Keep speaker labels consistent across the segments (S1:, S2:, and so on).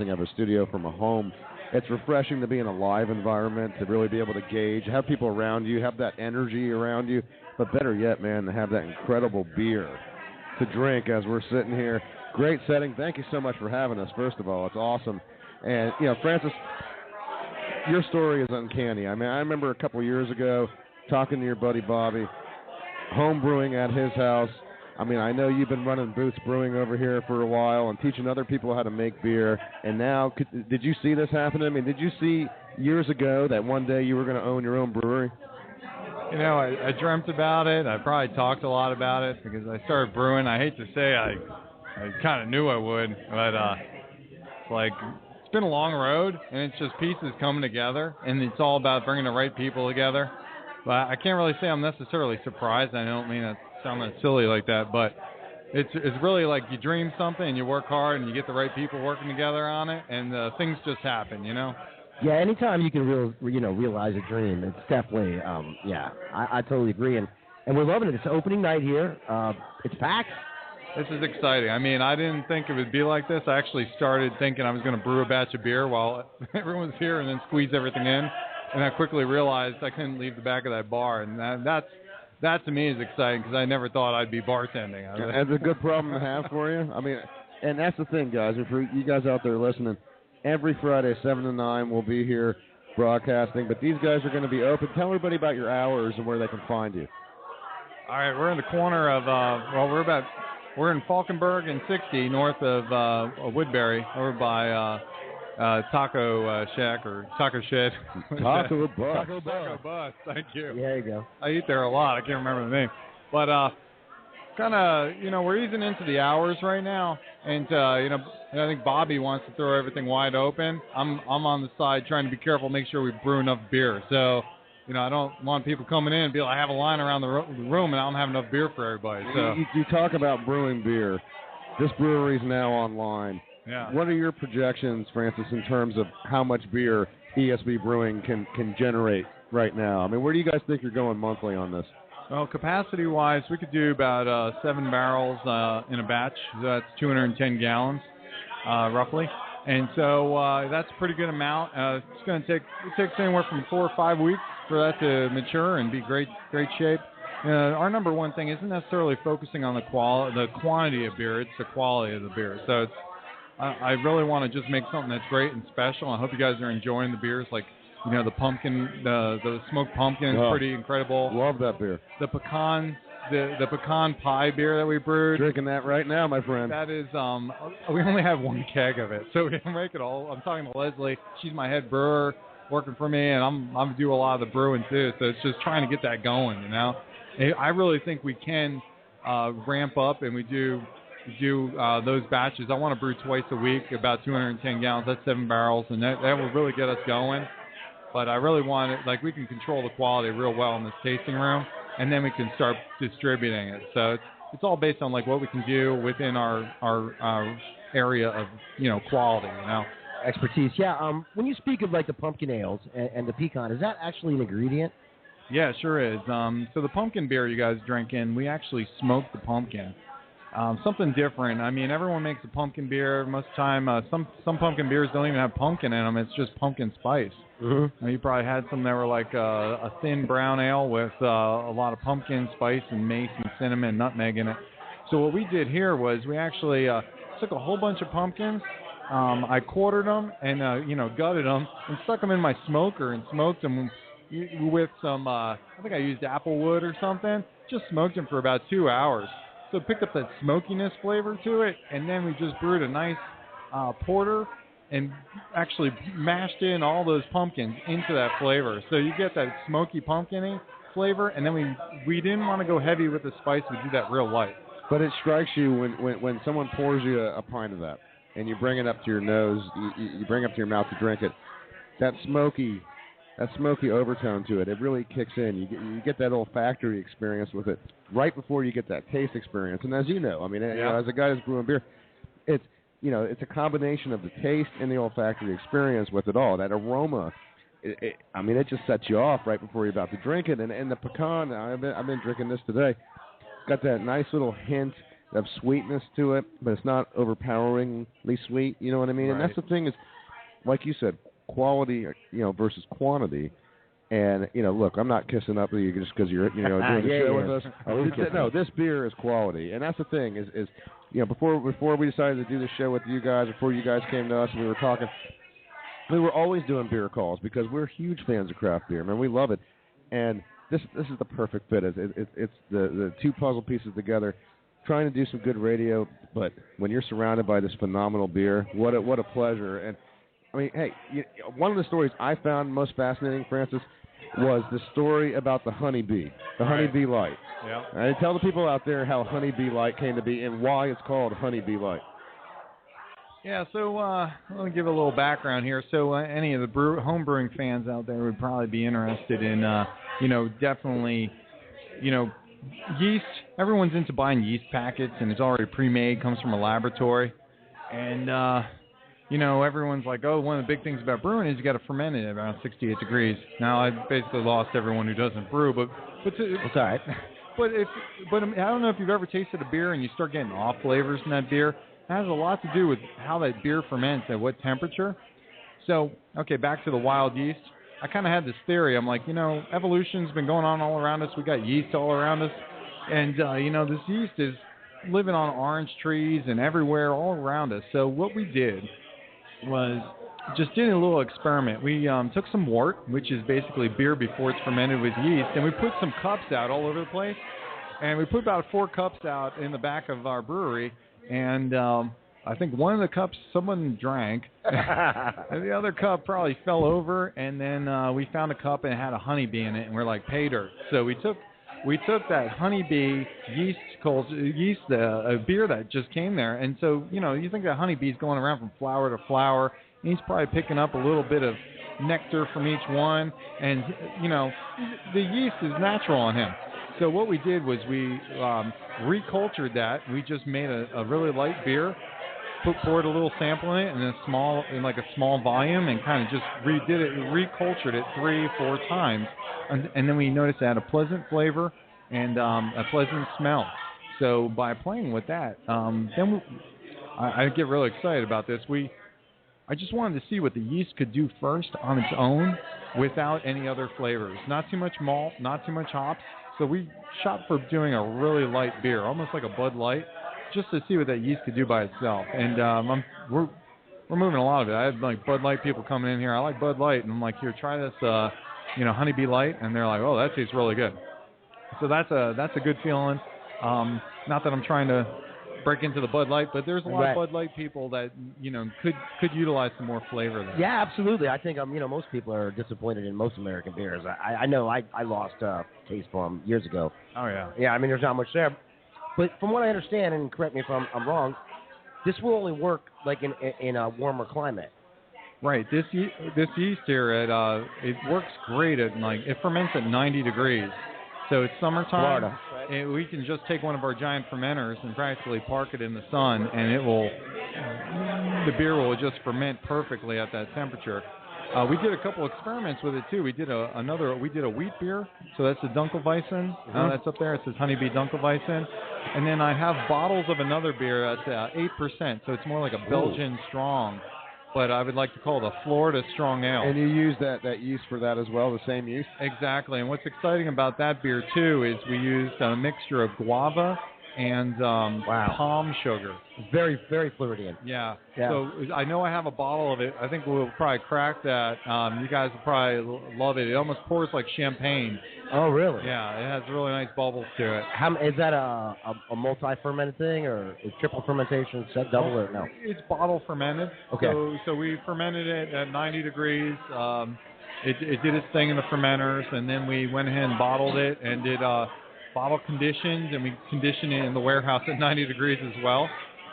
S1: broadcasting out of a studio from a home, it's refreshing to be in a live environment, to really be able to gauge, have people around you, have that energy around you, but better yet, man, to have that incredible beer to drink as we're sitting here. Great setting. Thank you so much for having us, first of all. It's awesome. And, Francis, your story is uncanny. I mean, I remember a couple of years ago talking to your buddy Bobby, home brewing at his house. I mean, I know you've been running Boots Brewing over here for a while and teaching other people how to make beer. And now, did you see this happen? I mean, did you see years ago that one day you were going to own your own brewery?
S2: I dreamt about it. I probably talked a lot about it because I started brewing. I hate to say I kind of knew I would, but it's been a long road, and it's just pieces coming together, and it's all about bringing the right people together. But I can't really say I'm necessarily surprised. I don't mean that sound silly like that, but it's really like you dream something and you work hard and you get the right people working together on it, and things just happen,
S3: Yeah, anytime you can realize a dream, it's definitely I totally agree, and we're loving it. It's opening night here. It's packed.
S2: This is exciting. I mean, I didn't think it would be like this. I actually started thinking I was going to brew a batch of beer while everyone's here and then squeeze everything in, and I quickly realized I couldn't leave the back of that bar, and that to me is exciting because I never thought I'd be bartending.
S1: That's a good problem to have for you. I mean, and that's the thing, guys. If you guys out there listening, every Friday, 7 to 9, we'll be here broadcasting. But these guys are going to be open. Tell everybody about your hours and where they can find you.
S2: All right, we're in the corner of we're in Falkenberg and 60, north of Woodbury, over by Taco Shack or Taco Shed.
S1: Taco Bus.
S2: Taco Bus. Thank you.
S3: There you go.
S2: I eat there a lot. I can't remember the name, but kind of we're easing into the hours right now, and I think Bobby wants to throw everything wide open. I'm on the side trying to be careful, make sure we brew enough beer. So I don't want people coming in and be like, I have a line around the room and I don't have enough beer for everybody. So
S1: you talk about brewing beer. This brewery's now online.
S2: Yeah.
S1: What are your projections, Francis, in terms of how much beer ESB Brewing can generate right now? I mean, where do you guys think you're going monthly on this?
S2: Well, capacity-wise, we could do about 7 barrels in a batch. So that's 210 gallons, roughly. And so that's a pretty good amount. It's going to take anywhere from 4 or 5 weeks for that to mature and be great shape. Our number one thing isn't necessarily focusing on the quantity of beer; it's the quality of the beer. So I really want to just make something that's great and special. I hope you guys are enjoying the beers, like the pumpkin, the smoked pumpkin is pretty incredible.
S1: Love that beer.
S2: The pecan. The pecan pie beer that we brewed.
S1: Drinking that right now, my friend.
S2: That is, we only have 1 keg of it, so we didn't make it all. I'm talking to Leslie. She's my head brewer working for me, and I'm do a lot of the brewing too. So it's just trying to get that going, I really think we can ramp up, and we do those batches. I want to brew twice a week, about 210 gallons. That's 7 barrels, and that will really get us going. But I really want it, we can control the quality real well in this tasting room, and then we can start distributing it. So it's all based on what we can do within our area of quality.
S3: Expertise. Yeah. When you speak of the pumpkin ales and the pecan, is that actually an ingredient?
S2: Yeah, it sure is. So the pumpkin beer you guys drink in, we actually smoke the pumpkin. Something different. I mean, everyone makes a pumpkin beer most of the time. Some pumpkin beers don't even have pumpkin in them. It's just pumpkin spice.
S3: Mm-hmm.
S2: You probably had some that were like a thin brown ale with a lot of pumpkin spice and mace and cinnamon and nutmeg in it. So what we did here was we actually took a whole bunch of pumpkins. I quartered them and gutted them and stuck them in my smoker and smoked them with some. I think I used apple wood or something. Just smoked them for about 2 hours. So it picked up that smokiness flavor to it, and then we just brewed a nice porter and actually mashed in all those pumpkins into that flavor. So you get that smoky pumpkin-y flavor, and then we didn't want to go heavy with the spice. We do that real light.
S1: But it strikes you when someone pours you a pint of that, and you bring it up to your nose, you bring it up to your mouth to drink it, that smoky overtone to it, it really kicks in. You get that olfactory experience with it right before you get that taste experience. And as you know, I mean, as a guy that's brewing beer, it's a combination of the taste and the olfactory experience with it all. That aroma, it just sets you off right before you're about to drink it. And the pecan, I've been drinking this today, got that nice little hint have sweetness to it, but it's not overpoweringly sweet. You know what I mean?
S2: Right.
S1: And that's the thing is, like you said, quality, versus quantity. And, look, I'm not kissing up with you just because you're, doing the show with us. No, this beer is quality. And that's the thing is before we decided to do this show with you guys, before you guys came to us and we were talking, we were always doing beer calls because we're huge fans of craft beer, man. We love it. And this is the perfect fit. It's the two puzzle pieces together, trying to do some good radio, but when you're surrounded by this phenomenal beer, what a pleasure. And, I mean, hey, one of the stories I found most fascinating, Francis, was the story about the honeybee, honeybee light.
S2: Yeah.
S1: And tell the people out there how honeybee light came to be and why it's called honeybee light.
S2: Yeah, so let me give a little background here. So any of the home brewing fans out there would probably be interested in, definitely, yeast. Everyone's into buying yeast packets, and it's already pre-made, comes from a laboratory. And, everyone's like, oh, one of the big things about brewing is you got to ferment it at around 68 degrees. Now, I've basically lost everyone who doesn't brew, but
S3: it's all right.
S2: But I don't know if you've ever tasted a beer and you start getting off flavors in that beer. It has a lot to do with how that beer ferments at what temperature. So, okay, back to the wild yeast. I kind of had this theory. I'm like, evolution's been going on all around us. We got yeast all around us. And, this yeast is living on orange trees and everywhere all around us. So what we did was just did a little experiment. We took some wort, which is basically beer before it's fermented with yeast, and we put some cups out all over the place. And we put about 4 cups out in the back of our brewery. And I think one of the cups someone drank, and the other cup probably fell over. And then we found a cup and it had a honeybee in it, and we're like, pay dirt. So we took that honeybee yeast, a beer that just came there. And so you think that honeybee's going around from flower to flower, and he's probably picking up a little bit of nectar from each one. And the yeast is natural on him. So what we did was we recultured that. We just made a really light beer, poured a little sample in it, and in a small volume, and kind of just recultured it 3-4 times, and then we noticed it had a pleasant flavor and a pleasant smell. So by playing with that, I get really excited about this. I just wanted to see what the yeast could do first on its own without any other flavors. Not too much malt, not too much hops. So we shot for doing a really light beer, almost like a Bud Light, just to see what that yeast could do by itself. And we're moving a lot of it. I had Bud Light people coming in here. I like Bud Light, and I'm like, here, try this, Honeybee Light, and they're like, oh, that tastes really good. So that's a good feeling. Not that I'm trying to break into the Bud Light, but there's a lot of Bud Light people that could utilize some more flavor there.
S3: Yeah, absolutely. I think most people are disappointed in most American beers. I know I lost taste for them years ago.
S2: Oh yeah.
S3: Yeah, there's not much there. But from what I understand, and correct me if I'm wrong, this will only work in a warmer climate.
S2: Right. This yeast here it works great at it ferments at 90 degrees. So it's summertime.
S3: Florida.
S2: And we can just take one of our giant fermenters and practically park it in the sun, and the beer will just ferment perfectly at that temperature. We did a couple experiments with it too. We did a wheat beer, so that's the Dunkelweizen. That's up there. It says Honeybee Dunkelweizen. And then I have bottles of another beer that's 8%, so it's more like a Belgian strong. But I would like to call it a Florida strong ale.
S1: And you use that yeast for that as well, the same yeast?
S2: Exactly. And what's exciting about that beer, too, is we used a mixture of guava and palm sugar.
S3: Very, very Floridian.
S2: Yeah. So I know I have a bottle of it. I think we'll probably crack that. You guys will probably love it. It almost pours like champagne.
S3: Oh, really?
S2: Yeah. It has really nice bubbles to it.
S3: Is that a multi-fermented thing, or is triple fermentation, double, or no?
S2: It's bottle fermented.
S3: Okay.
S2: So we fermented it at 90 degrees. It did its thing in the fermenters, and then we went ahead and bottled it and did bottle conditioned, and we conditioned it in the warehouse at 90 degrees as well.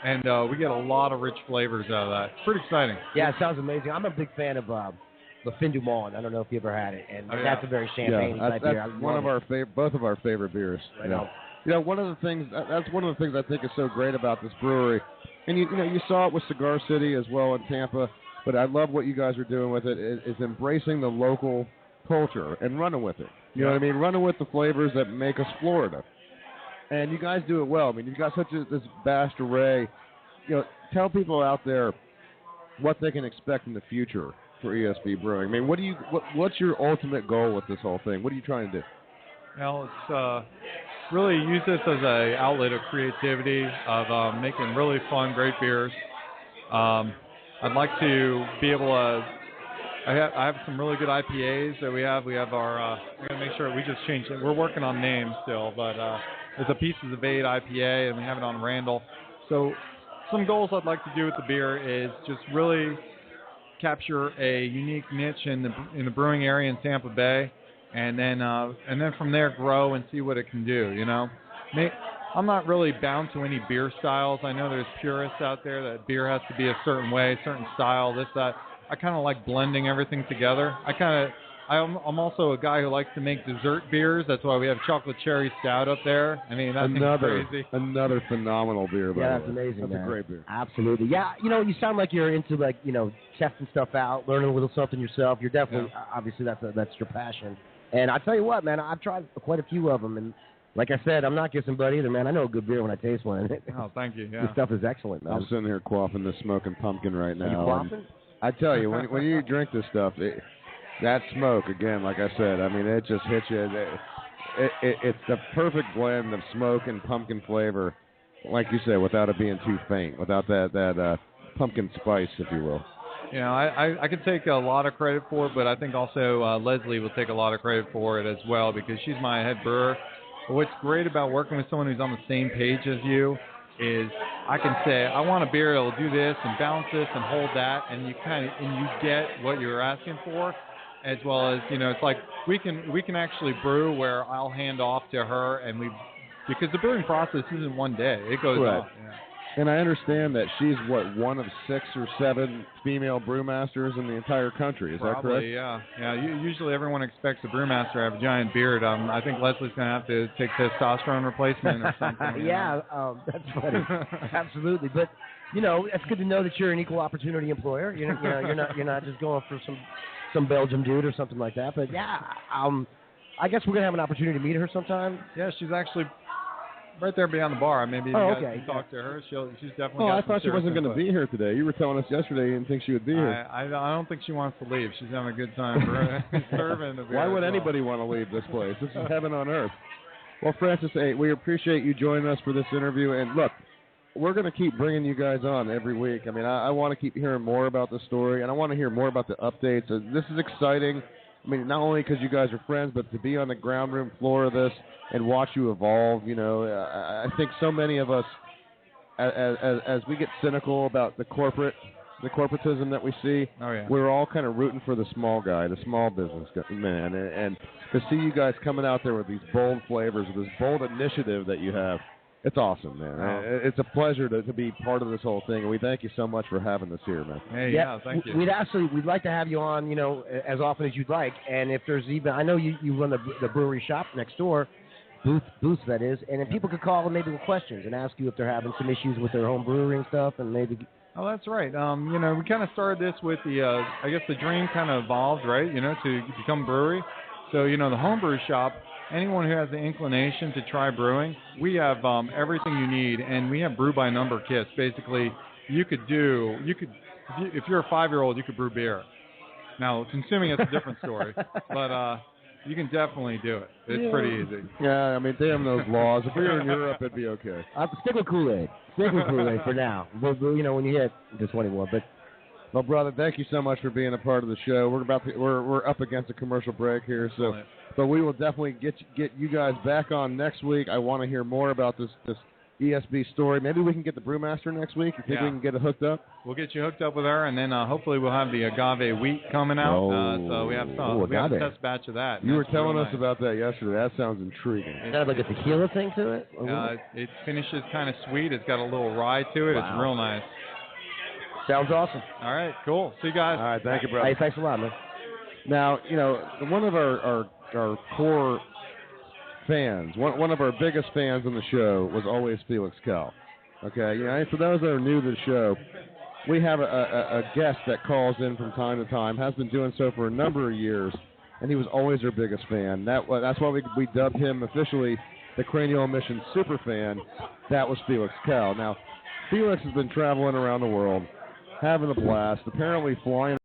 S2: And we get a lot of rich flavors out of that. It's pretty exciting.
S3: Yeah, it sounds amazing. I'm a big fan of the Fin du Monde. I don't know if you ever had it, and that's a very champagne type beer.
S1: That's one of our both of our favorite beers.
S3: I know.
S1: One of the things that's one of the things I think is so great about this brewery, and you saw it with Cigar City as well in Tampa. But I love what you guys are doing with it is embracing the local culture and running with it. You know what I mean? Running with the flavors that make us Florida. And you guys do it well. I mean, you've got this vast array. Tell people out there what they can expect in the future for ESB Brewing. I mean, what's your ultimate goal with this whole thing? What are you trying to do?
S2: Well, it's really use this as an outlet of creativity, of making really fun, great beers. I'd like to be able to. I have some really good IPAs that we have. We have our. I gotta make sure we just changed it. We're working on names still, but there's a Pieces of 8 IPA, and we have it on Randall. So some goals I'd like to do with the beer is just really capture a unique niche in the brewing area in Tampa Bay, and then from there grow and see what it can do. I'm not really bound to any beer styles. I know there's purists out there that beer has to be a certain way, certain style, this, that. I kind of like blending everything together. I'm also a guy who likes to make dessert beers. That's why we have chocolate cherry stout up there. I mean, that's crazy.
S1: Another phenomenal beer.
S3: Yeah, that's amazing.
S1: That's
S3: man.
S1: a great beer.
S3: Absolutely. Yeah, you sound like you're into testing stuff out, learning a little something yourself. You're definitely obviously that's your passion. And I tell you what, man, I've tried quite a few of them, and like I said, I'm not kissing butt either, man. I know a good beer when I taste one.
S2: Oh, thank you. Yeah.
S3: This stuff is excellent, man.
S1: I'm sitting here quaffing this smoking pumpkin right now.
S3: Are you quaffing?
S1: I tell you, when you drink this stuff, that smoke, again, like I said, I mean, it just hits you. It's the perfect blend of smoke and pumpkin flavor, like you said, without it being too faint, without that pumpkin spice, if you will.
S2: I can take a lot of credit for it, but I think also Leslie will take a lot of credit for it as well because she's my head brewer. But what's great about working with someone who's on the same page as you is I can say, I want a beer that will do this and balance this and hold that, and you get what you're asking for, as well as, it's like we can actually brew where I'll hand off to her, because the brewing process isn't one day. It goes on. Yeah.
S1: And I understand that she's, one of 6 or 7 female brewmasters in the entire country. Is that correct?
S2: Yeah. Usually everyone expects a brewmaster to have a giant beard. I think Leslie's going to have to take testosterone replacement or something.
S3: Yeah, that's funny. Absolutely. But, it's good to know that you're an equal opportunity employer. You're not just going for some Belgian dude or something like that. But, yeah, I guess we're going to have an opportunity to meet her sometime.
S2: Yeah, she's actually right there behind the bar. Maybe you guys can talk to her. She's definitely.
S1: I thought she wasn't going to be here today. You were telling us yesterday you didn't think she would be here.
S2: I don't think she wants to leave. She's having a good time serving the beer.
S1: Why would anybody want to leave this place? This is heaven on earth. Well, Francis, we appreciate you joining us for this interview. And look, we're going to keep bringing you guys on every week. I mean, I want to keep hearing more about the story, and I want to hear more about the updates. This is exciting. I mean, not only because you guys are friends, but to be on the ground room floor of this and watch you evolve. I think so many of us, as we get cynical about the corporatism that we see, we're all kind of rooting for the small guy, the small business man. And to see you guys coming out there with these bold flavors, with this bold initiative that you have, it's awesome, man. It's a pleasure to be part of this whole thing, and we thank you so much for having us here, man.
S2: Hey, thank you.
S3: We'd like to have you on, as often as you'd like. And if there's even, I know you run the brewery shop next door, booth that is, and then people could call and maybe with questions and ask you if they're having some issues with their home brewery and stuff, and maybe.
S2: Oh, that's right. We kind of started this with the dream kind of evolved, right? To become a brewery. So, the homebrew shop. Anyone who has the inclination to try brewing, we have everything you need, and we have brew by number kits. Basically, if you're a 5-year-old, you could brew beer. Now, consuming it's a different story, but you can definitely do it. It's pretty easy.
S1: Yeah, I mean, damn those laws. If we were in Europe, it'd be okay.
S3: Stick with Kool-Aid. Stick with Kool-Aid for now. When you hit the 21, but.
S1: Well, brother, thank you so much for being a part of the show. We're up against a commercial break here, but we will definitely get you guys back on next week. I want to hear more about this ESB story. Maybe we can get the brewmaster next week. You think we can get it hooked up?
S2: We'll get you hooked up with her, and then hopefully we'll have the agave wheat coming out. So we have a test batch of that.
S1: You were telling us about that yesterday. That sounds intriguing.
S3: Is that like a tequila thing to it?
S2: It finishes kind of sweet. It's got a little rye to it. Wow. It's real nice.
S3: Sounds awesome.
S2: All right, cool. See you guys.
S1: All right, thank you, brother.
S3: Hey, thanks a lot, man.
S1: Now, one of our core fans, one of our biggest fans on the show was always Felix Kell. Okay, for those that are new to the show, we have a guest that calls in from time to time, has been doing so for a number of years, and he was always our biggest fan. That's why we dubbed him officially the Cranial Emission superfan, that was Felix Cal. Now, Felix has been traveling around the world, having a blast, apparently flying